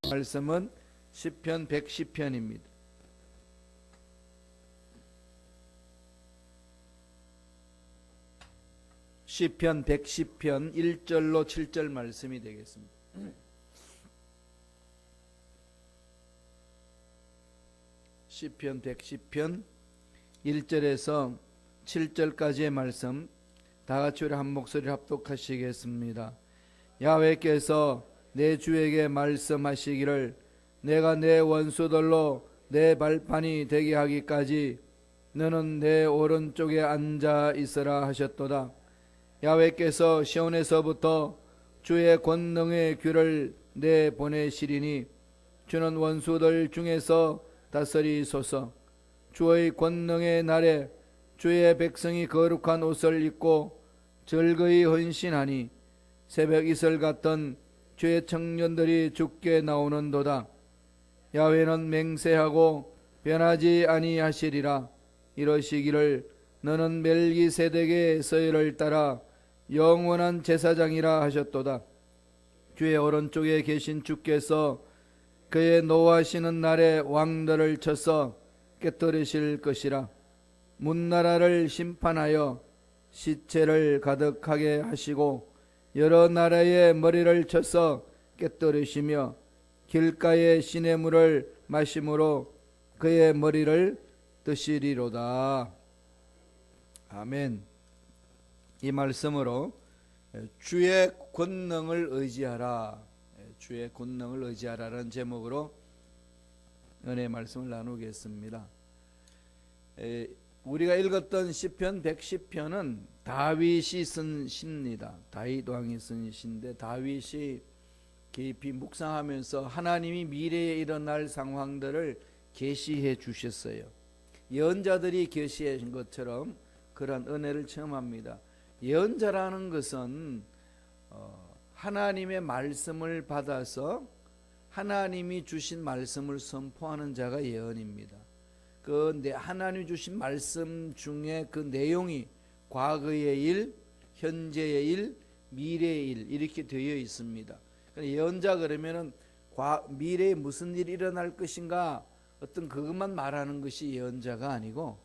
말씀은 시편 110편입니다. 시편 110편 1절로 7절 말씀이 되겠습니다. 시편 110편 1절에서 7절까지의 말씀 다 같이 우리 한 목소리를 합독하시겠습니다. 야훼께서 내 주에게 말씀하시기를 내가 내 원수들로 내 발판이 되게 하기까지 너는 내 오른쪽에 앉아 있으라 하셨도다. 야훼께서 시온에서부터 주의 권능의 귀를 내 보내시리니 주는 원수들 중에서 다스리소서. 주의 권능의 날에 주의 백성이 거룩한 옷을 입고 즐거이 헌신하니 새벽 이슬 같던 주의 청년들이 죽게 나오는도다. 야훼는 맹세하고 변하지 아니하시리라. 이러시기를 너는 멜기세덱의 서열을 따라 영원한 제사장이라 하셨도다. 주의 오른쪽에 계신 주께서 그의 노하시는 날에 왕들을 쳐서 깨뜨리실 것이라. 문나라를 심판하여 시체를 가득하게 하시고 여러 나라의 머리를 쳐서 깨뜨리시며 길가의 시냇물을 마심으로 그의 머리를 드시리로다. 아멘. 이 말씀으로 주의 권능을 의지하라, 주의 권능을 의지하라는 제목으로 은혜의 말씀을 나누겠습니다. 우리가 읽었던 시편 110편은 다윗이 쓴 시입니다. 다윗 왕이 쓴 시인데 다윗이 깊이 묵상하면서 하나님이 미래에 일어날 상황들을 계시해 주셨어요. 예언자들이 계시해 준 것처럼 그런 은혜를 체험합니다. 예언자라는 것은 하나님의 말씀을 받아서 하나님이 주신 말씀을 선포하는 자가 예언입니다. 하나님이 주신 말씀 중에 그 내용이 과거의 일, 현재의 일, 미래의 일 이렇게 되어 있습니다. 예언자 그러면은 미래에 무슨 일이 일어날 것인가 어떤 그것만 말하는 것이 예언자가 아니고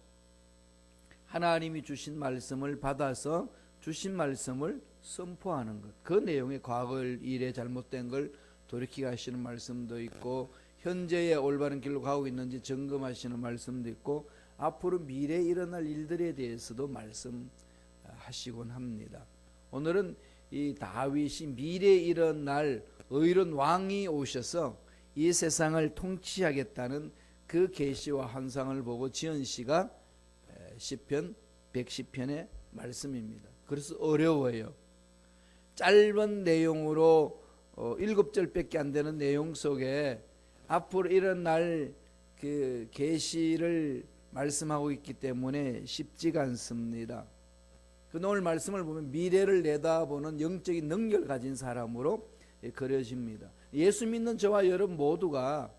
하나님이 주신 말씀을 받아서 주신 말씀을 선포하는 것. 그 내용에 과거 일에 잘못된 걸 돌이키게 하시는 말씀도 있고 현재의 올바른 길로 가고 있는지 점검하시는 말씀도 있고 앞으로 미래에 일어날 일들에 대해서도 말씀하시곤 합니다. 오늘은 이 다윗이 미래에 일어날 의로운 왕이 오셔서 이 세상을 통치하겠다는 그 계시와 환상을 보고 지은 시가 시편 110편의 말씀입니다. 그래서 어려워요. 짧은 내용으로 7절밖에 안 되는 내용 속에 앞으로 일어날 그 계시를 말씀하고 있기 때문에 쉽지가 않습니다. 오늘 말씀을 보면 미래를 내다보는 영적인 능력을 가진 사람으로 그려집니다. 예수 믿는 저와 여러분 모두가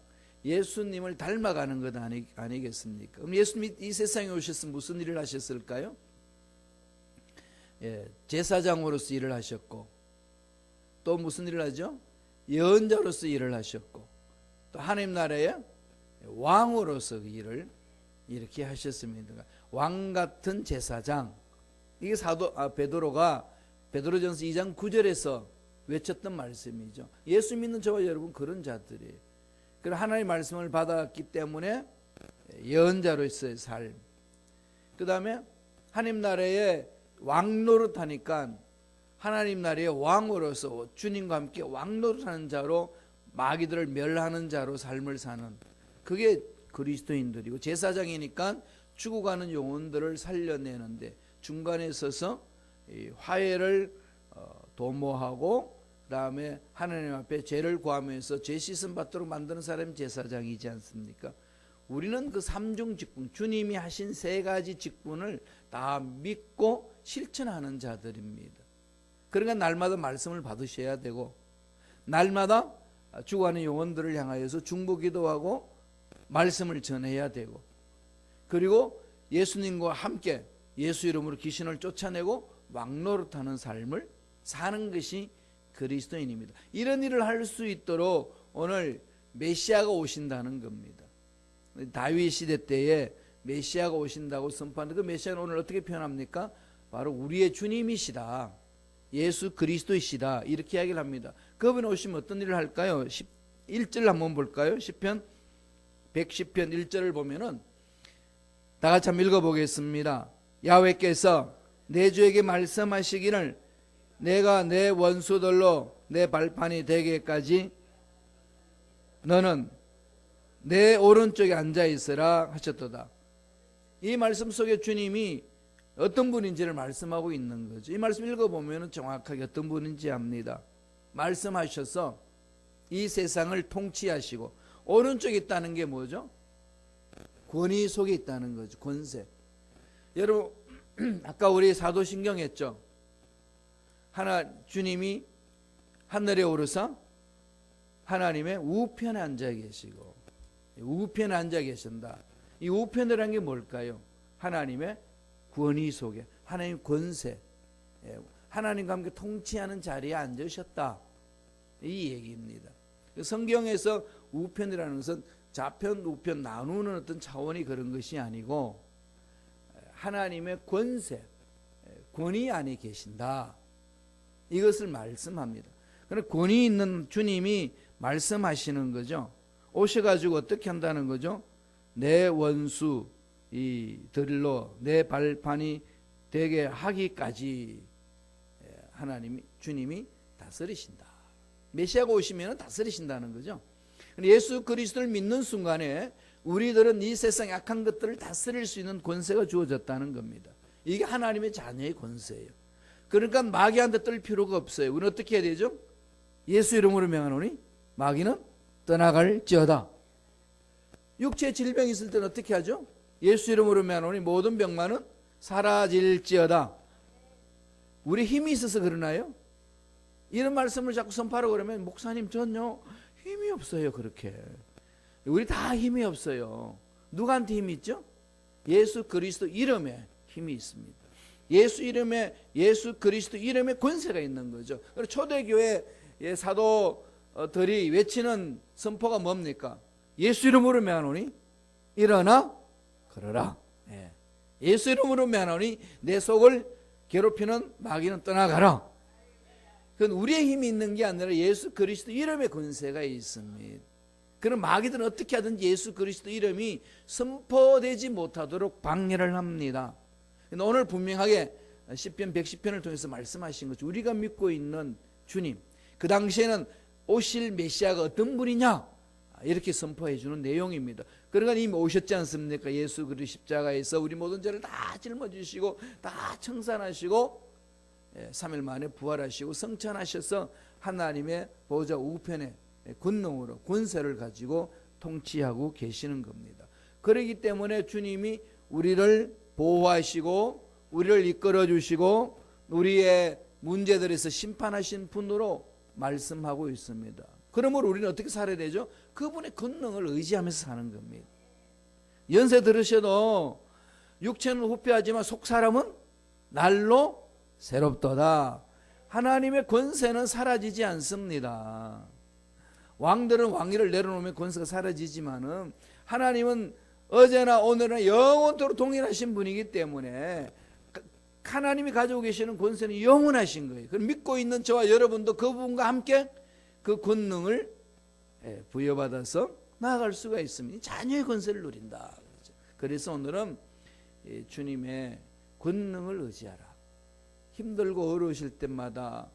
예수님을 닮아가는 것 아니겠습니까? 그럼 예수님이 이 세상에 오셔서 무슨 일을 하셨을까요? 제사장으로서 일을 하셨고 또 무슨 일을 하죠? 예언자로서 일을 하셨고 또 하나님 나라의 왕으로서 일을 이렇게 하셨습니다. 왕 같은 제사장. 이게 베드로가 베드로전서 2장 9절에서 외쳤던 말씀이죠. 예수 믿는 저와 여러분 그런 자들이에요. 그리고 하나님의 말씀을 받았기 때문에 예언자로서의 삶. 그 다음에 하나님 나라의 왕노릇하니까 하나님 나라의 왕으로서 주님과 함께 왕노릇하는 자로 마귀들을 멸하는 자로 삶을 사는 그게 그리스도인들이고 제사장이니까 죽어가는 영혼들을 살려내는데 중간에 서서 화해를 도모하고 그다음에 하나님 앞에 죄를 구하면서 죄 씻음 받도록 만드는 사람이 제사장이지 않습니까? 우리는 그 삼중 직분, 주님이 하신 3가지 직분을 다 믿고 실천하는 자들입니다. 그러니까 날마다 말씀을 받으셔야 되고 날마다 죽어가는 영혼들을 향하여서 중보기도하고 말씀을 전해야 되고 그리고 예수님과 함께 예수 이름으로 귀신을 쫓아내고 왕노릇하는 삶을 사는 것이 그리스도인입니다. 이런 일을 할 수 있도록 오늘 메시아가 오신다는 겁니다. 다윗 시대 때에 메시아가 오신다고 선포하는데 그 메시아는 오늘 어떻게 표현합니까? 바로 우리의 주님이시다. 예수 그리스도이시다. 이렇게 이야기를 합니다. 그분이 오시면 어떤 일을 할까요? 1절 한번 볼까요? 시편 110편 1절을 보면은 다 같이 한번 읽어보겠습니다. 야훼께서 내 주에게 말씀하시기를 내가 내 원수들로 내 발판이 되기까지 너는 내 오른쪽에 앉아 있으라 하셨도다. 이 말씀 속에 주님이 어떤 분인지를 말씀하고 있는 거죠. 이 말씀 읽어보면 정확하게 어떤 분인지 압니다. 말씀하셔서 이 세상을 통치하시고 오른쪽에 있다는 게 뭐죠? 권위 속에 있다는 거죠. 권세. 여러분 아까 우리 사도신경 했죠. 주님이 하늘에 오르사 하나님의 우편에 앉아 계시고 우편에 앉아 계신다. 이 우편이라는 게 뭘까요? 하나님의 권위 속에 하나님 권세, 하나님과 함께 통치하는 자리에 앉으셨다. 이 얘기입니다. 성경에서 우편이라는 것은 좌편, 우편 나누는 어떤 차원이 그런 것이 아니고 하나님의 권세, 권위 안에 계신다. 이것을 말씀합니다. 그럼 권위 있는 주님이 말씀하시는 거죠. 오셔가지고 어떻게 한다는 거죠? 내 원수 이들로 내 발판이 되게 하기까지 하나님이 주님이 다스리신다. 메시아가 오시면 다스리신다는 거죠. 예수 그리스도를 믿는 순간에 우리들은 이 세상 약한 것들을 다스릴 수 있는 권세가 주어졌다는 겁니다. 이게 하나님의 자녀의 권세예요. 그러니까 마귀한테 떨 필요가 없어요. 우리는 어떻게 해야 되죠? 예수 이름으로 명하노니 마귀는 떠나갈지어다. 육체 질병이 있을 때는 어떻게 하죠? 예수 이름으로 명하노니 모든 병만은 사라질지어다. 우리 힘이 있어서 그러나요? 이런 말씀을 자꾸 선포하라고 그러면 목사님 전요 힘이 없어요. 그렇게 우리 다 힘이 없어요. 누구한테 힘이 있죠? 예수 그리스도 이름에 힘이 있습니다. 예수 그리스도 이름에 권세가 있는 거죠. 그리고 초대교회 사도들이 외치는 선포가 뭡니까? 예수 이름으로 명하노니 일어나 걸어라. 예수 이름으로 명하노니 내 속을 괴롭히는 마귀는 떠나가라. 그건 우리의 힘이 있는 게 아니라 예수 그리스도 이름의 권세가 있습니다. 그럼 마귀들은 어떻게 하든지 예수 그리스도 이름이 선포되지 못하도록 방해를 합니다. 오늘 분명하게 시편 110편을 통해서 말씀하신 거죠. 우리가 믿고 있는 주님, 그 당시에는 오실 메시아가 어떤 분이냐 이렇게 선포해 주는 내용입니다. 그러니까 이미 오셨지 않습니까? 예수 그리스도 십자가에서 우리 모든 죄를 다 짊어지시고 다 청산하시고 3일 만에 부활하시고 성천하셔서 하나님의 보좌 우편에 권능으로 권세를 가지고 통치하고 계시는 겁니다. 그렇기 때문에 주님이 우리를 보호하시고 우리를 이끌어 주시고 우리의 문제들에서 심판하신 분으로 말씀하고 있습니다. 그러므로 우리는 어떻게 살아야 되죠? 그분의 권능을 의지하면서 사는 겁니다. 연세 들으셔도 육체는 후패하지만 속사람은 날로 새롭도다. 하나님의 권세는 사라지지 않습니다. 왕들은 왕위를 내려놓으면 권세가 사라지지만은 하나님은 어제나 오늘은 영원토록 동일하신 분이기 때문에 하나님이 가지고 계시는 권세는 영원하신 거예요. 그럼 믿고 있는 저와 여러분도 그분과 함께 그 권능을 부여받아서 나아갈 수가 있습니다. 자녀의 권세를 누린다. 그래서 오늘은 주님의 권능을 의지하라. 힘들고 어려우실 때마다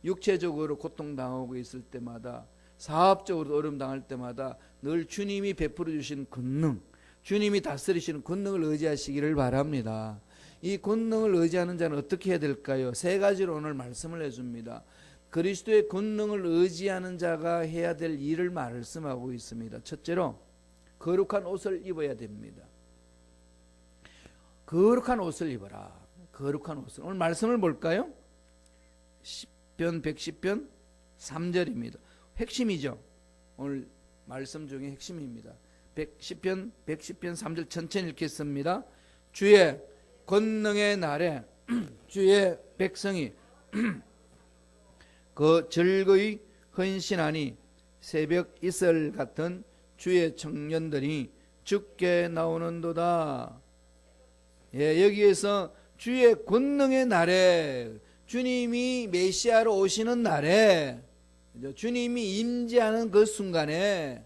육체적으로 고통당하고 있을 때마다 사업적으로 어려움 당할 때마다 늘 주님이 베풀어 주신 권능, 주님이 다스리시는 권능을 의지하시기를 바랍니다. 이 권능을 의지하는 자는 어떻게 해야 될까요? 세 가지로 오늘 말씀을 해줍니다. 그리스도의 권능을 의지하는 자가 해야 될 일을 말씀하고 있습니다. 첫째로 거룩한 옷을 입어야 됩니다. 거룩한 옷을 입어라. 거룩한 옷을. 오늘 말씀을 볼까요? 시편 110편 3절입니다. 핵심이죠. 오늘 말씀 중에 핵심입니다. 시편 110편 3절 천천히 읽겠습니다. 주의 권능의 날에 주의 백성이 그 즐거이 헌신하니 새벽 이슬 같은 주의 청년들이 죽게 나오는도다. 예, 여기에서 주의 권능의 날에, 주님이 메시아로 오시는 날에, 주님이 임재하는 그 순간에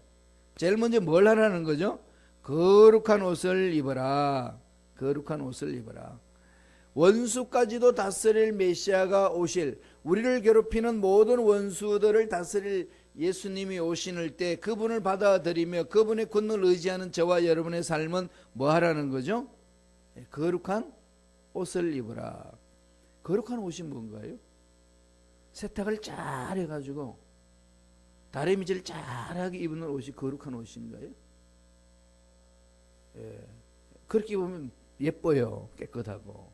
제일 먼저 뭘 하라는 거죠? 거룩한 옷을 입어라. 거룩한 옷을 입어라. 원수까지도 다스릴 메시아가 오실, 우리를 괴롭히는 모든 원수들을 다스릴 예수님이 오시는 때 그분을 받아들이며 그분의 권능을 의지하는 저와 여러분의 삶은 뭐 하라는 거죠? 거룩한 옷을 입어라. 거룩한 옷이 뭔가요? 세탁을 잘 해가지고 다리미질 잘하게 입는 옷이 거룩한 옷인가요? 예. 그렇게 입으면 예뻐요. 깨끗하고.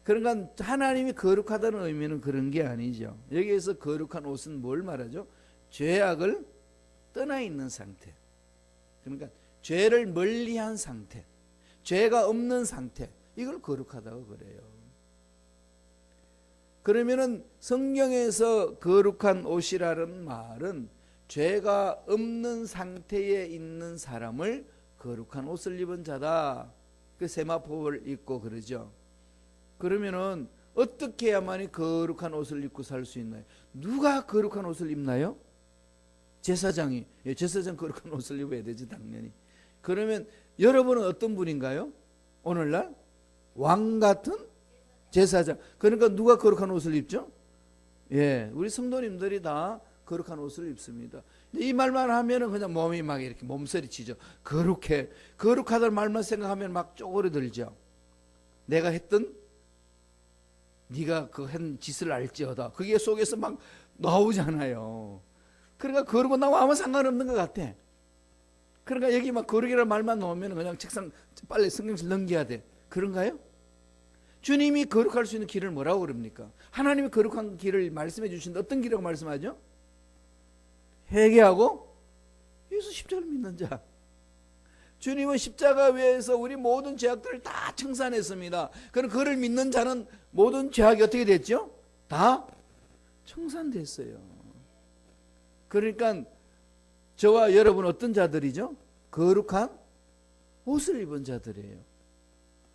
그러니까 하나님이 거룩하다는 의미는 그런 게 아니죠. 여기에서 거룩한 옷은 뭘 말하죠? 죄악을 떠나 있는 상태. 그러니까 죄를 멀리한 상태, 죄가 없는 상태, 이걸 거룩하다고 그래요. 그러면은 성경에서 거룩한 옷이라는 말은 죄가 없는 상태에 있는 사람을 거룩한 옷을 입은 자다. 그 세마포를 입고 그러죠. 그러면은 어떻게 해야만이 거룩한 옷을 입고 살 수 있나요? 누가 거룩한 옷을 입나요? 제사장이. 예, 제사장 거룩한 옷을 입어야 되지 당연히. 그러면 여러분은 어떤 분인가요? 오늘날 왕 같은 제사장. 그러니까 누가 거룩한 옷을 입죠? 예, 우리 성도님들이 다 거룩한 옷을 입습니다. 이 말만 하면은 그냥 몸이 막 이렇게 몸서리치죠. 거룩해, 거룩하다는 말만 생각하면 막 쪼그려들죠. 내가 했던, 네가 그 한 짓을 알지어다. 그게 속에서 막 나오잖아요. 그러니까 거룩은 나와 아무 상관없는 것 같아. 그러니까 여기 막 거룩이라는 말만 나오면 그냥 책상 빨리 성경실 넘겨야 돼. 그런가요? 주님이 거룩할 수 있는 길을 뭐라고 그럽니까? 하나님이 거룩한 길을 말씀해 주신다. 어떤 길이라고 말씀하죠? 회개하고 예수 십자가를 믿는 자. 주님은 십자가 위에서 우리 모든 죄악들을 다 청산했습니다. 그럼 그를 믿는 자는 모든 죄악이 어떻게 됐죠? 다 청산됐어요. 그러니까 저와 여러분 어떤 자들이죠? 거룩한 옷을 입은 자들이에요.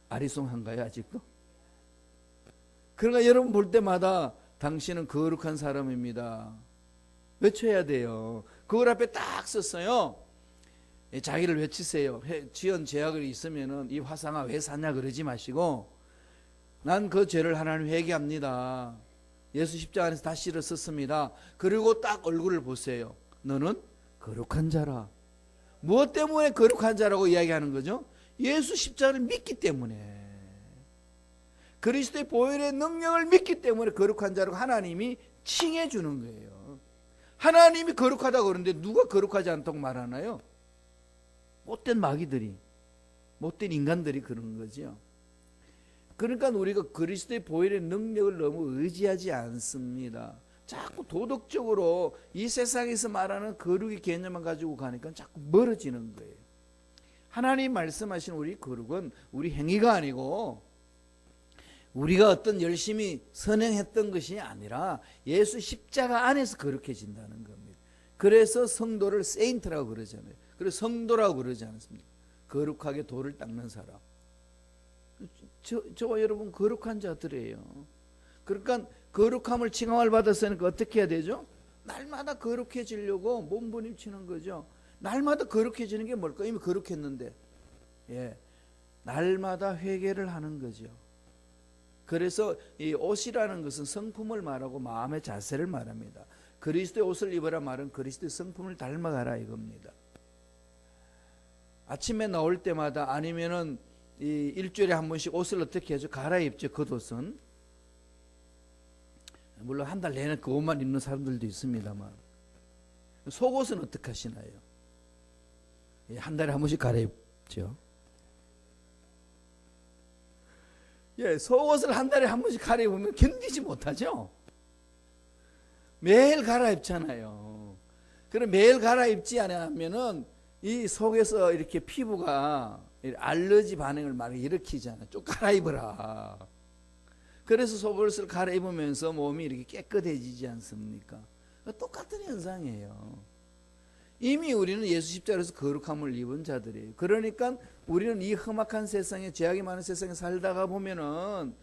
아리송한가요 아직도? 그러니까 여러분 볼 때마다 당신은 거룩한 사람입니다. 외쳐야 돼요. 그걸 앞에 딱 썼어요. 자기를 외치세요. 지은 죄악이 있으면은 이 화상아 왜 사냐 그러지 마시고, 난 그 죄를 하나님 회개합니다. 예수 십자가 안에서 다 실어 썼습니다. 그리고 딱 얼굴을 보세요. 너는 거룩한 자라. 무엇 때문에 거룩한 자라고 이야기하는 거죠? 예수 십자가를 믿기 때문에, 그리스도의 보혈의 능력을 믿기 때문에 거룩한 자라고 하나님이 칭해 주는 거예요. 하나님이 거룩하다고 그러는데 누가 거룩하지 않다고 말하나요? 못된 마귀들이, 못된 인간들이 그러는 거죠. 그러니까 우리가 그리스도의 보혈의 능력을 너무 의지하지 않습니다. 자꾸 도덕적으로 이 세상에서 말하는 거룩의 개념만 가지고 가니까 자꾸 멀어지는 거예요. 하나님 말씀하신 우리 거룩은 우리 행위가 아니고 우리가 어떤 열심히 선행했던 것이 아니라 예수 십자가 안에서 거룩해진다는 겁니다. 그래서 성도를 세인트라고 그러잖아요. 그래서 성도라고 그러지 않습니까? 거룩하게 돌을 닦는 사람. 저와 여러분 거룩한 자들이에요. 그러니까 거룩함을 칭함을 받았으니까 어떻게 해야 되죠? 날마다 거룩해지려고 몸부림치는 거죠. 날마다 거룩해지는 게 뭘까? 이미 거룩했는데, 예, 날마다 회개를 하는 거죠. 그래서 이 옷이라는 것은 성품을 말하고 마음의 자세를 말합니다. 그리스도의 옷을 입으라 말은 그리스도의 성품을 닮아가라 이겁니다. 아침에 나올 때마다 아니면은 이 일주일에 한 번씩 옷을 어떻게 하죠? 갈아입죠. 겉옷은. 물론 한 달 내내 그 옷만 입는 사람들도 있습니다만, 속옷은 어떻게 하시나요? 한 달에 한 번씩 갈아입죠. 예, 속옷을 한 달에 한 번씩 갈아입으면 견디지 못하죠. 매일 갈아입잖아요. 그럼 매일 갈아입지 않으면은 이 속에서 이렇게 피부가 알러지 반응을 막 일으키잖아요. 좀 갈아입어라. 그래서 속옷을 갈아입으면서 몸이 이렇게 깨끗해지지 않습니까? 똑같은 현상이에요. 이미 우리는 예수 십자가에서 거룩함을 입은 자들이에요. 그러니까 우리는 이 험악한 세상에, 죄악이 많은 세상에 살다가 보면은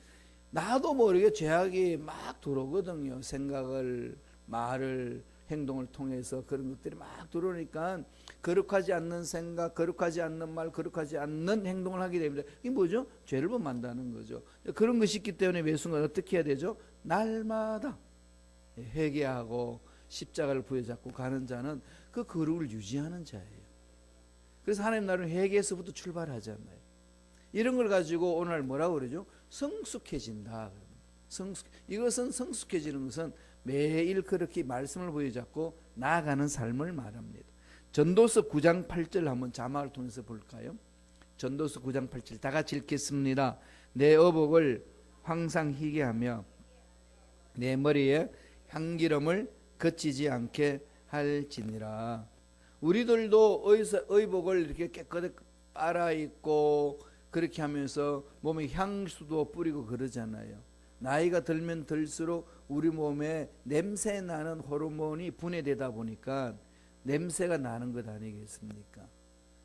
나도 모르게 죄악이 막 들어오거든요. 생각을, 말을, 행동을 통해서 그런 것들이 막 들어오니까 거룩하지 않는 생각, 거룩하지 않는 말, 거룩하지 않는 행동을 하게 됩니다. 이게 뭐죠? 죄를 범한다는 거죠. 그런 것이 있기 때문에 매 순간 어떻게 해야 되죠? 날마다 회개하고 십자가를 부여잡고 가는 자는 그 거룩을 유지하는 자예요. 그래서 하나님 나라는 회개에서부터 출발하잖아요. 이런 걸 가지고 오늘 뭐라고 그러죠? 성숙해진다. 이것은 성숙해지는 것은 매일 그렇게 말씀을 부여잡고 나아가는 삶을 말합니다. 전도서 9장 8절 한번 자막을 통해서 볼까요? 전도서 9장 8절 다 같이 읽겠습니다. 내 어복을 항상 희게 하며 내 머리에 향기름을 거치지 않게 할지니라. 우리들도 의복을 이렇게 깨끗하게 빨아입고 그렇게 하면서 몸에 향수도 뿌리고 그러잖아요. 나이가 들면 들수록 우리 몸에 냄새 나는 호르몬이 분해되다 보니까 냄새가 나는 것 아니겠습니까?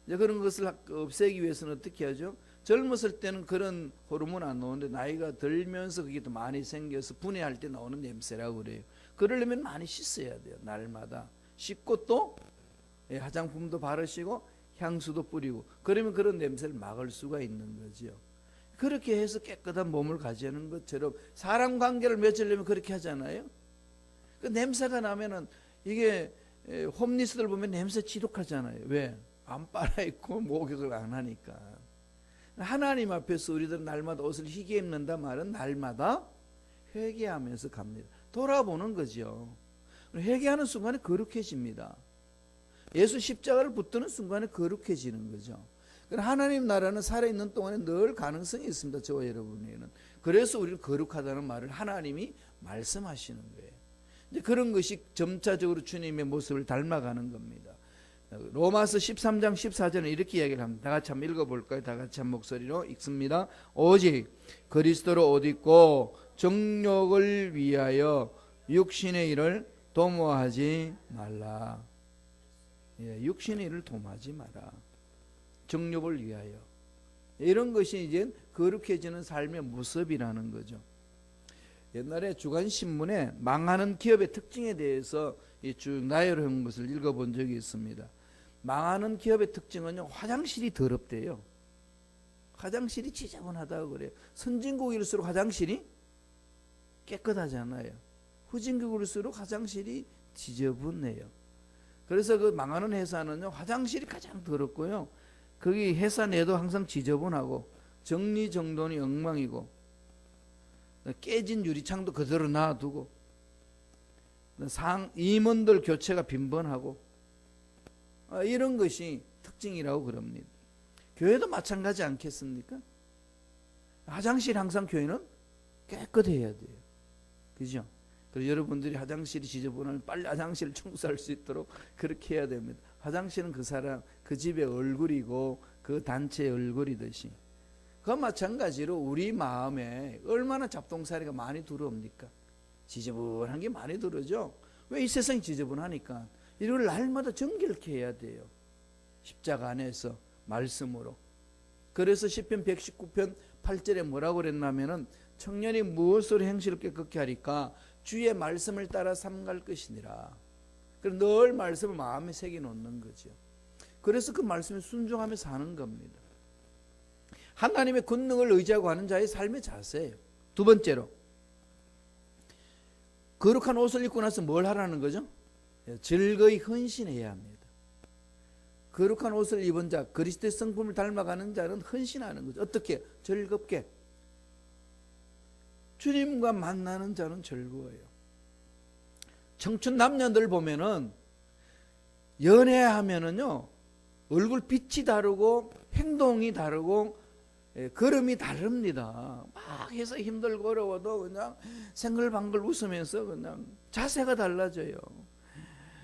이제 그런 것을 없애기 위해서는 어떻게 하죠? 젊었을 때는 그런 호르몬 안 나오는데 나이가 들면서 그게 또 많이 생겨서 분해할 때 나오는 냄새라고 그래요. 그러려면 많이 씻어야 돼요. 날마다 씻고 또 화장품도 바르시고 향수도 뿌리고, 그러면 그런 냄새를 막을 수가 있는 거죠. 그렇게 해서 깨끗한 몸을 가지는 것처럼 사람 관계를 맺으려면 그렇게 하잖아요. 그 냄새가 나면은 이게 홈리스들 보면 냄새 지독하잖아요. 왜? 안 빨아입고 목욕을 안 하니까. 하나님 앞에서 우리들은 날마다 옷을 희게 입는다 말은 날마다 회개하면서 갑니다. 돌아보는 거죠. 회개하는 순간에 거룩해집니다. 예수 십자가를 붙드는 순간에 거룩해지는 거죠. 하나님 나라는 살아있는 동안에 늘 가능성이 있습니다. 저와 여러분에게는. 그래서 우리는 거룩하다는 말을 하나님이 말씀하시는 거예요. 이제 그런 것이 점차적으로 주님의 모습을 닮아가는 겁니다. 로마서 13장 14절은 이렇게 이야기를 합니다. 다 같이 한번 읽어볼까요? 다 같이 한 목소리로 읽습니다. 오직 그리스도로 옷 입고 정욕을 위하여 육신의 일을 도모하지 말라. 육신의 일을 도모하지 마라. 정욕을 위하여. 이런 것이 이제 거룩해지는 삶의 모습이라는 거죠. 옛날에 주간신문에 망하는 기업의 특징에 대해서 쭉 나열한 것을 읽어본 적이 있습니다. 망하는 기업의 특징은요, 화장실이 더럽대요. 화장실이 지저분하다고 그래요. 선진국일수록 화장실이 깨끗하잖아요. 후진국일수록 화장실이 지저분해요. 그래서 그 망하는 회사는요, 화장실이 가장 더럽고요, 거기 회사 내도 항상 지저분하고 정리정돈이 엉망이고 깨진 유리창도 그대로 놔두고 임원들 교체가 빈번하고 이런 것이 특징이라고 그럽니다. 교회도 마찬가지 않겠습니까? 화장실 항상 교회는 깨끗해야 돼요. 그죠? 그래서 여러분들이 화장실이 지저분하면 빨리 화장실을 청소할 수 있도록 그렇게 해야 됩니다. 화장실은 그 사람, 그 집의 얼굴이고 그 단체의 얼굴이듯이, 그와 마찬가지로 우리 마음에 얼마나 잡동사리가 많이 들어옵니까? 지저분한 게 많이 들어오죠. 왜? 이 세상이 지저분하니까. 이걸 날마다 정결케 해야 돼요. 십자가 안에서 말씀으로. 그래서 시편 119편 8절에 뭐라고 그랬냐면은 청년이 무엇으로 행실을 깨끗게 하리까? 주의 말씀을 따라 삼갈 것이니라. 그래서 늘 말씀을 마음에 새겨 놓는 거죠. 그래서 그 말씀에 순종하며 사는 겁니다. 하나님의 권능을 의지하고 하는 자의 삶의 자세예요. 두 번째로, 거룩한 옷을 입고 나서 뭘 하라는 거죠? 즐거이 헌신해야 합니다. 거룩한 옷을 입은 자, 그리스도의 성품을 닮아가는 자는 헌신하는 거죠. 어떻게? 즐겁게. 주님과 만나는 자는 즐거워요. 청춘 남녀들 보면은 연애하면은요, 얼굴 빛이 다르고 행동이 다르고 걸음이 다릅니다. 막 해서 힘들고 어려워도 그냥 생글방글 웃으면서 그냥 자세가 달라져요.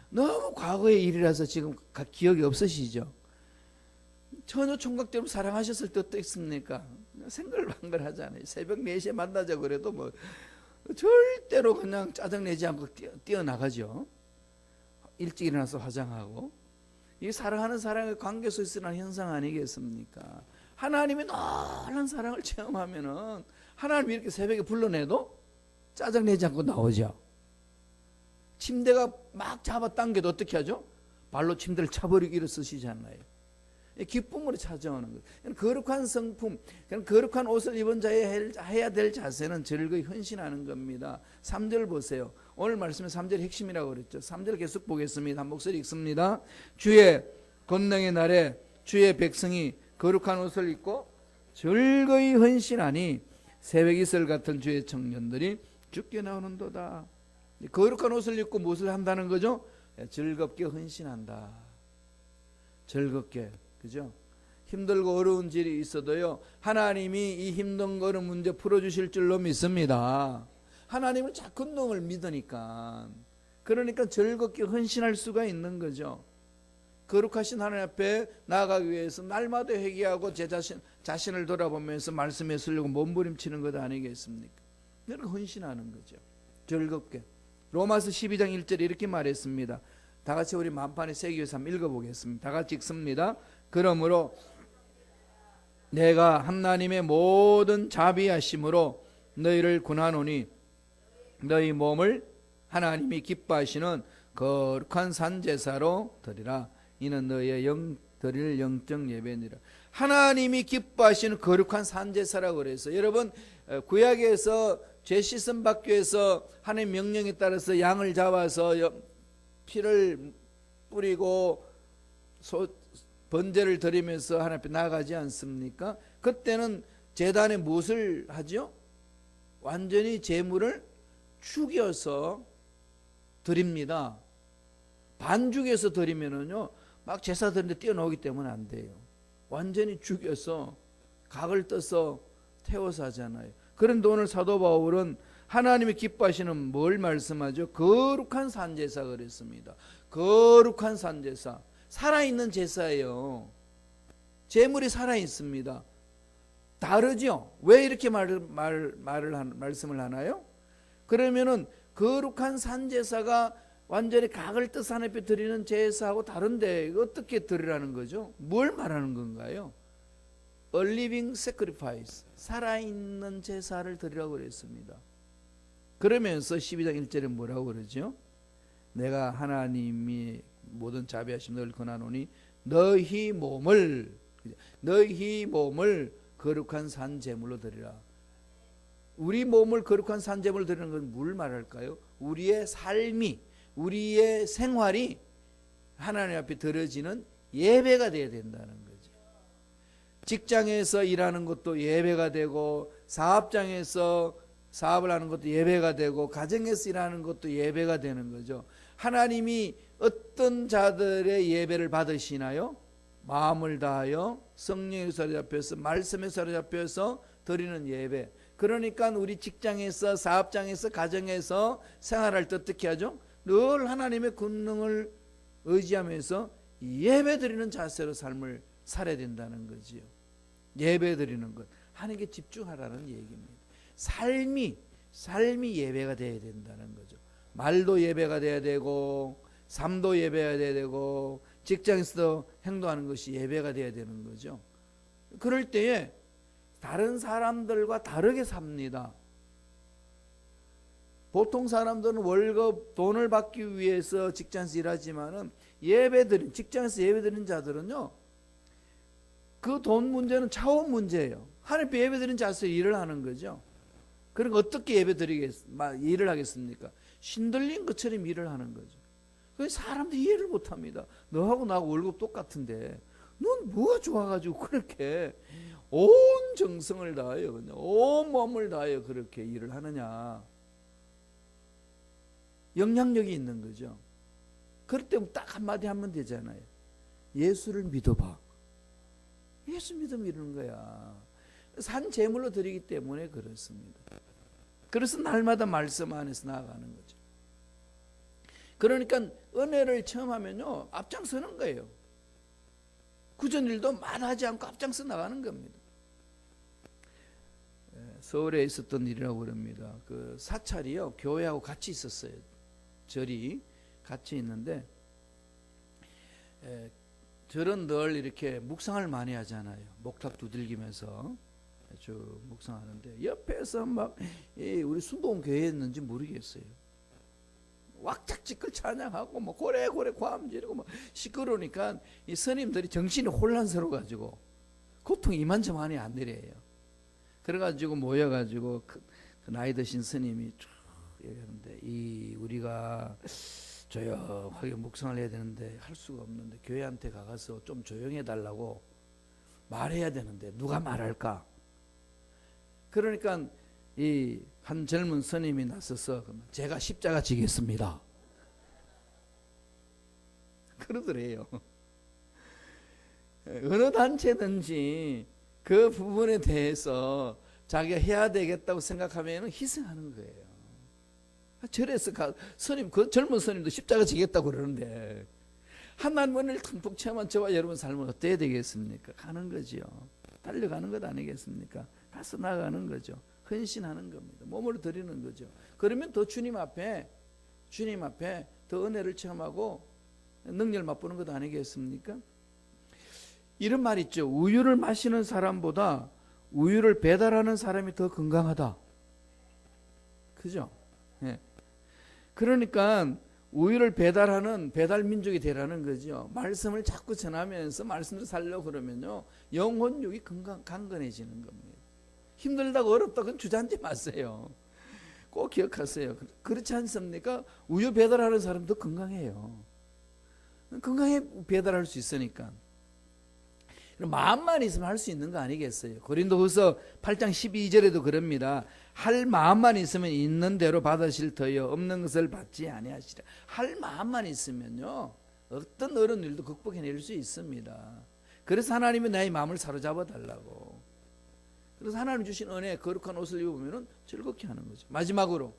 너무 과거의 일이라서 지금 기억이 없으시죠? 처녀 총각처럼 사랑하셨을 때 어땠습니까? 생글방글 하잖아요. 새벽 4시에 만나자 그래도 뭐 절대로 그냥 짜증내지 않고 뛰어나가죠. 일찍 일어나서 화장하고, 이 사랑하는 사랑의 관계 속에서 일어난 현상 아니겠습니까? 하나님이 놀라운 사랑을 체험하면은 하나님이 이렇게 새벽에 불러내도 짜증내지 않고 나오죠. 침대가 막 잡아당겨도 어떻게 하죠? 발로 침대를 차버리고 일어서시잖아요. 기쁨으로 찾아오는 거예요. 거룩한 성품, 거룩한 옷을 입은 자의 해야 될 자세는 즐거이 헌신하는 겁니다. 3절 보세요. 오늘 말씀의 3절이 핵심이라고 그랬죠. 3절 계속 보겠습니다. 한 목소리 읽습니다. 주의 권능의 날에 주의 백성이 거룩한 옷을 입고 즐거이 헌신하니 새벽 이슬 같은 주의 청년들이 죽게 나오는도다. 거룩한 옷을 입고 무엇을 한다는 거죠? 즐겁게 헌신한다. 즐겁게, 그죠? 힘들고 어려운 일이 있어도요, 하나님이 이 힘든 거는 문제 풀어주실 줄로 믿습니다. 하나님은 자꾸 놈을 믿으니까. 그러니까 즐겁게 헌신할 수가 있는 거죠. 거룩하신 하나님 앞에 나아가기 위해서 날마다 회개하고 제 자신을 돌아보면서 말씀에 쓰려고 몸부림치는 것 아니겠습니까? 그러니까 헌신하는 거죠. 즐겁게. 로마서 12장 1절에 이렇게 말했습니다. 다 같이 우리 만판에 새기기 위해서 한번 읽어보겠습니다. 다 같이 읽습니다. 그러므로 내가 하나님의 모든 자비하심으로 너희를 권하노니 너희 몸을 하나님이 기뻐하시는 거룩한 산제사로 드리라. 이는 너희의 드릴 영적 예배니라. 하나님이 기뻐하시는 거룩한 산제사라고 그래서, 여러분 구약에서 죄 씻음 받기 위해서 하나님 명령에 따라서 양을 잡아서 피를 뿌리고 번제를 드리면서 하나님 앞에 나아가지 않습니까? 그때는 제단에 무엇을 하죠? 완전히 제물을 죽여서 드립니다. 반죽여서 드리면은요, 막 제사 드리는데 뛰어나오기 때문에 안 돼요. 완전히 죽여서 각을 떠서 태워서 하잖아요. 그런데 오늘 사도 바울은 하나님이 기뻐하시는 뭘 말씀하죠? 거룩한 산제사 그랬습니다. 거룩한 산제사, 살아있는 제사예요. 제물이 살아있습니다. 다르죠? 왜 이렇게 말씀을 하나요? 그러면은 거룩한 산제사가 완전히 각을 떠서 하나님 앞에 드리는 제사하고 다른데 어떻게 드리라는 거죠? 뭘 말하는 건가요? A living sacrifice, 살아있는 제사를 드리라고 그랬습니다. 그러면서 12장 1절에 뭐라고 그러죠? 내가 하나님이 모든 자비하심 너를 권하노니 너희 몸을 거룩한 산제물로 드리라. 우리 몸을 거룩한 산제물로 드리는 건 뭘 말할까요? 우리의 삶이, 우리의 생활이 하나님 앞에 드려지는 예배가 되어야 된다는 거죠. 직장에서 일하는 것도 예배가 되고, 사업장에서 사업을 하는 것도 예배가 되고, 가정에서 일하는 것도 예배가 되는 거죠. 하나님이 어떤 자들의 예배를 받으시나요? 마음을 다하여 성령에 사로잡혀서 말씀에 사로잡혀서 드리는 예배. 그러니까 우리 직장에서, 사업장에서, 가정에서 생활할 때 어떻게 하죠? 늘 하나님의 권능을 의지하면서 예배 드리는 자세로 삶을 살아야 된다는 거지요. 예배 드리는 것, 하나님께 집중하라는 얘기입니다. 삶이 예배가 되어야 된다는 거죠. 말도 예배가 돼야 되고, 삶도 예배가 돼야 되고, 직장에서도 행동하는 것이 예배가 돼야 되는 거죠. 그럴 때에 다른 사람들과 다르게 삽니다. 보통 사람들은 월급, 돈을 받기 위해서 직장에서 일하지만은 직장에서 예배드리는 자들은요, 그 돈 문제는 차원 문제예요. 하나님 예배드리는 자세로 일을 하는 거죠. 그러니까 어떻게 일을 하겠습니까? 신들린 것처럼 일을 하는 거죠. 그래서 사람들이 이해를 못합니다. 너하고 나하고 월급 똑같은데 넌 뭐가 좋아가지고 그렇게 온 정성을 다하여, 온 몸을 다하여 그렇게 일을 하느냐. 영향력이 있는 거죠. 그럴 때 딱 한마디 하면 되잖아요. 예수를 믿어봐. 예수 믿으면 이러는 거야. 산 제물로 드리기 때문에 그렇습니다. 그래서 날마다 말씀 안에서 나아가는 거죠. 그러니까 은혜를 체험하면요, 앞장서는 거예요. 구전 일도 말하지 않고 앞장서 나가는 겁니다. 서울에 있었던 일이라고 그럽니다. 그 사찰이요, 교회하고 같이 있었어요. 절이 같이 있는데 저는 늘 이렇게 묵상을 많이 하잖아요. 목탁 두들기면서 쭉 묵상하는데 옆에서 막 우리 순복음 교회였는지 모르겠어요. 왁작지껄 찬양하고 뭐 고래고래 고함 지르고 뭐 시끄러우니까 이 스님들이 정신이 혼란스러워 가지고 고통이 이만저만이 안 내려요. 그래가지고 모여가지고 그 나이 드신 스님이 쭉 얘기하는데 우리가 조용하게 묵상을 해야 되는데 할 수가 없는데 교회한테 가서 좀 조용해 달라고 말해야 되는데 누가 말할까? 그러니까 이 한 젊은 스님이 나서서 제가 십자가 지겠습니다. 그러더래요. 어느 단체든지 그 부분에 대해서 자기가 해야 되겠다고 생각하면 희생하는 거예요. 절에서 스님, 그 젊은 스님도 십자가 지겠다고 그러는데 하나님 은혜를 듬뿍 체험한 저와 여러분 삶은 어때야 되겠습니까? 가는 거지요. 달려가는 것 아니겠습니까? 가서 나가는 거죠. 헌신하는 겁니다. 몸을 드리는 거죠. 그러면 더 주님 앞에 더 은혜를 체험하고 능력을 맛보는 것 아니겠습니까? 이런 말 있죠. 우유를 마시는 사람보다 우유를 배달하는 사람이 더 건강하다. 그죠? 예. 그러니까 우유를 배달하는 배달 민족이 되라는 거죠. 말씀을 자꾸 전하면서 말씀을 살려고 그러면요, 영혼육이 강건해지는 겁니다. 힘들다고 어렵다고 그건 주저앉지 마세요. 꼭 기억하세요. 그렇지 않습니까? 우유 배달하는 사람도 건강해요. 건강해 배달할 수 있으니까. 마음만 있으면 할 수 있는 거 아니겠어요? 고린도후서 8장 12절에도 그럽니다. 할 마음만 있으면 있는 대로 받으실 터여 없는 것을 받지 아니하시라. 할 마음만 있으면요, 어떤 어려운 일도 극복해낼 수 있습니다. 그래서 하나님이 나의 마음을 사로잡아 달라고. 그래서 하나님 주신 은혜, 거룩한 옷을 입으면 즐겁게 하는 거죠. 마지막으로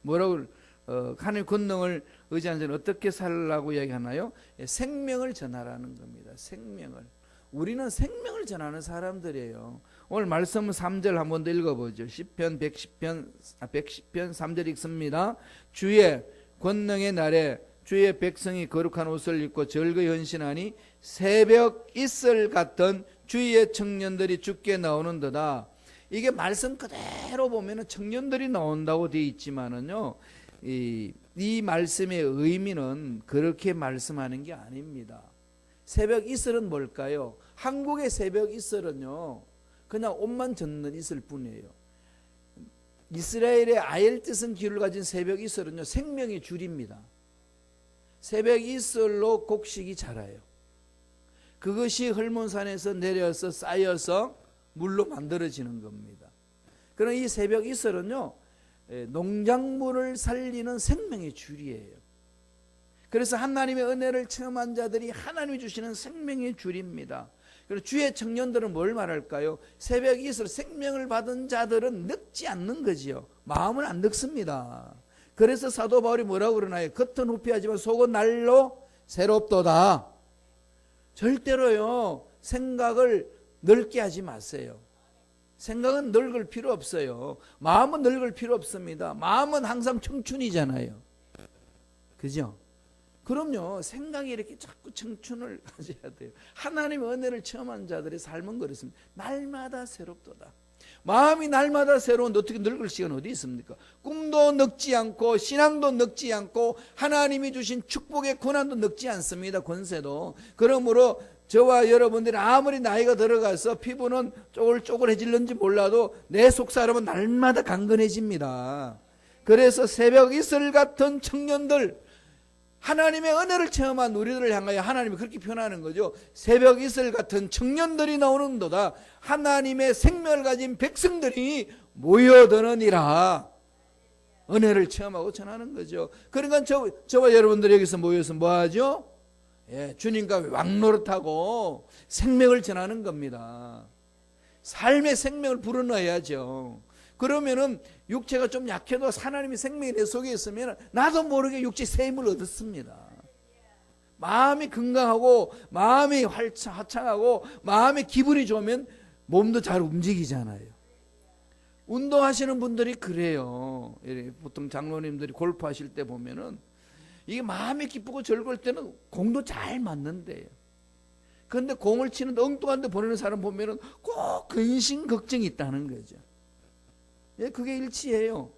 뭐라고 하나님의 권능을 의지하는 자는 어떻게 살라고 이야기하나요? 생명을 전하라는 겁니다. 생명을. 우리는 생명을 전하는 사람들이에요. 오늘 말씀 3절 한 번 더 읽어보죠. 시편 110편 3절 읽습니다. 주의 권능의 날에 주의 백성이 거룩한 옷을 입고 즐거이 헌신하니 새벽 이슬 같은 주의 청년들이 죽게 나오는도다. 이게 말씀 그대로 보면은 청년들이 나온다고 되어 있지만은요, 이 말씀의 의미는 그렇게 말씀하는 게 아닙니다. 새벽 이슬은 뭘까요? 한국의 새벽 이슬은요, 그냥 옷만 젖는 이슬 뿐이에요. 이스라엘의 아엘뜻은 기를 가진 새벽 이슬은요, 생명의 줄입니다. 새벽 이슬로 곡식이 자라요. 그것이 헐몬산에서 내려서 쌓여서 물로 만들어지는 겁니다. 그럼 이 새벽 이슬은요, 농작물을 살리는 생명의 줄이에요. 그래서 하나님의 은혜를 체험한 자들이 하나님이 주시는 생명의 줄입니다. 그리고 주의 청년들은 뭘 말할까요? 새벽 이슬 생명을 받은 자들은 늙지 않는 거지요. 마음은 안 늙습니다. 그래서 사도 바울이 뭐라고 그러나요? 겉은 후피하지만 속은 날로 새롭도다. 절대로요, 생각을 늙게 하지 마세요. 생각은 늙을 필요 없어요. 마음은 늙을 필요 없습니다. 마음은 항상 청춘이잖아요. 그죠? 그럼요, 생각이 이렇게 자꾸 청춘을 가져야 돼요. 하나님의 은혜를 체험한 자들의 삶은 그렇습니다. 날마다 새롭도다. 마음이 날마다 새로운데 어떻게 늙을 시간 어디 있습니까? 꿈도 늙지 않고 신앙도 늙지 않고 하나님이 주신 축복의 고난도 늙지 않습니다. 권세도. 그러므로 저와 여러분들이 아무리 나이가 들어가서 피부는 쪼글쪼글해질는지 몰라도 내 속사람은 날마다 강건해집니다. 그래서 새벽 이슬 같은 청년들, 하나님의 은혜를 체험한 우리들을 향하여 하나님이 그렇게 표현하는 거죠. 새벽 이슬 같은 청년들이 나오는도다. 하나님의 생명을 가진 백성들이 모여드느니라. 은혜를 체험하고 전하는 거죠. 그러니까 저와 여러분들이 여기서 모여서 뭐 하죠? 주님과 왕노릇하고 생명을 전하는 겁니다. 삶의 생명을 불어넣어야죠. 그러면은 육체가 좀 약해도 하나님의 생명이 내 속에 있으면 나도 모르게 육체 새 힘을 얻었습니다. 마음이 건강하고 마음이 화창하고 마음의 기분이 좋으면 몸도 잘 움직이잖아요. 운동하시는 분들이 그래요. 보통 장로님들이 골프 하실 때 보면은 이게 마음이 기쁘고 즐거울 때는 공도 잘 맞는데요. 그런데 공을 치는데 엉뚱한 데 보내는 사람 보면은 꼭 근심 걱정이 있다는 거죠. 예, 그게 일치예요.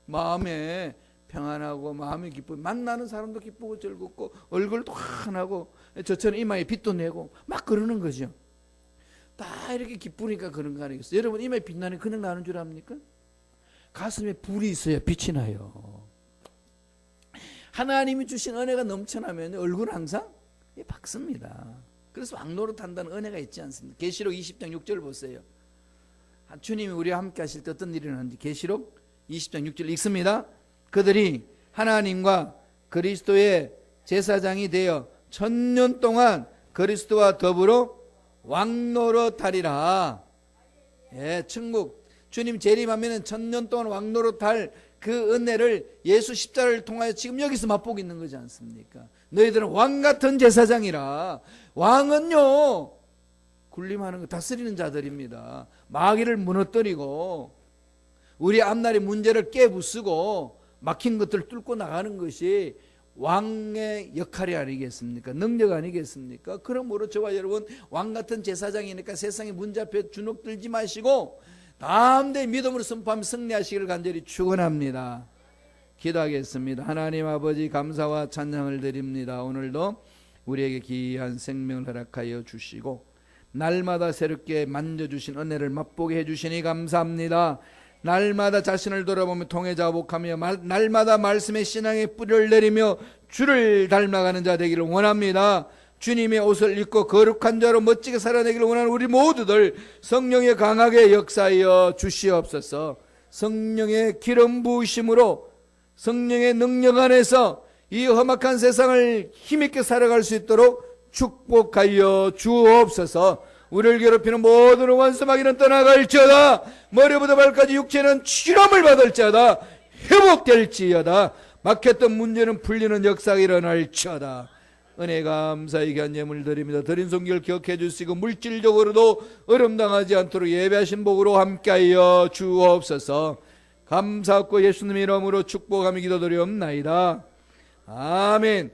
마음에 평안하고 마음이 기쁘고 만나는 사람도 기쁘고 즐겁고 얼굴도 환하고 저처럼 이마에 빛도 내고 막 그러는 거죠. 다 이렇게 기쁘니까 그런 거 아니겠어요? 여러분 이마에 빛나는 그냥 나는 줄 압니까? 가슴에 불이 있어야 빛이 나요. 하나님이 주신 은혜가 넘쳐나면 얼굴은 항상 밝습니다. 그래서 왕노릇한다는 은혜가 있지 않습니까? 계시록 20장 6절 보세요. 주님이 우리와 함께 하실 때 어떤 일이 일어나는지 계시록 20장 6절 읽습니다. 그들이 하나님과 그리스도의 제사장이 되어 1000년 동안 그리스도와 더불어 왕노릇하리라. 예, 천국 주님 재림하면 1000년 동안 왕노릇할 그 은혜를 예수 십자가를 통하여 지금 여기서 맛보고 있는 거지 않습니까? 너희들은 왕같은 제사장이라. 왕은요 군림하는 거 다스리는 자들입니다. 마귀를 무너뜨리고 우리 앞날의 문제를 깨부수고 막힌 것들을 뚫고 나가는 것이 왕의 역할이 아니겠습니까? 능력 아니겠습니까? 그러므로 저와 여러분 왕같은 제사장이니까 세상의 문제 앞에 주눅들지 마시고 담대히 믿음으로 선포하며 승리하시기를 간절히 축원합니다. 기도하겠습니다. 하나님 아버지 감사와 찬양을 드립니다. 오늘도 우리에게 귀한 생명을 허락하여 주시고 날마다 새롭게 만져주신 은혜를 맛보게 해주시니 감사합니다. 날마다 자신을 돌아보며 통해 자복하며 날마다 말씀의 신앙의 뿌리를 내리며 주를 닮아가는 자 되기를 원합니다. 주님의 옷을 입고 거룩한 자로 멋지게 살아내기를 원하는 우리 모두들 성령의 강하게 역사하여 주시옵소서. 성령의 기름 부으심으로 성령의 능력 안에서 이 험악한 세상을 힘있게 살아갈 수 있도록 축복하여 주옵소서. 우리를 괴롭히는 모든 원수마귀는 떠나갈지어다. 머리부터 발까지 육체는 치료를 받을지어다. 회복될지어다. 막혔던 문제는 풀리는 역사가 일어날지어다. 은혜 감사히 귀한 예물 드립니다. 드린 성결 기억해 주시고 물질적으로도 어려움당하지 않도록 예배하신 복으로 함께하여 주옵소서. 감사하고 예수님의 이름으로 축복하며 기도드리옵나이다. 아멘.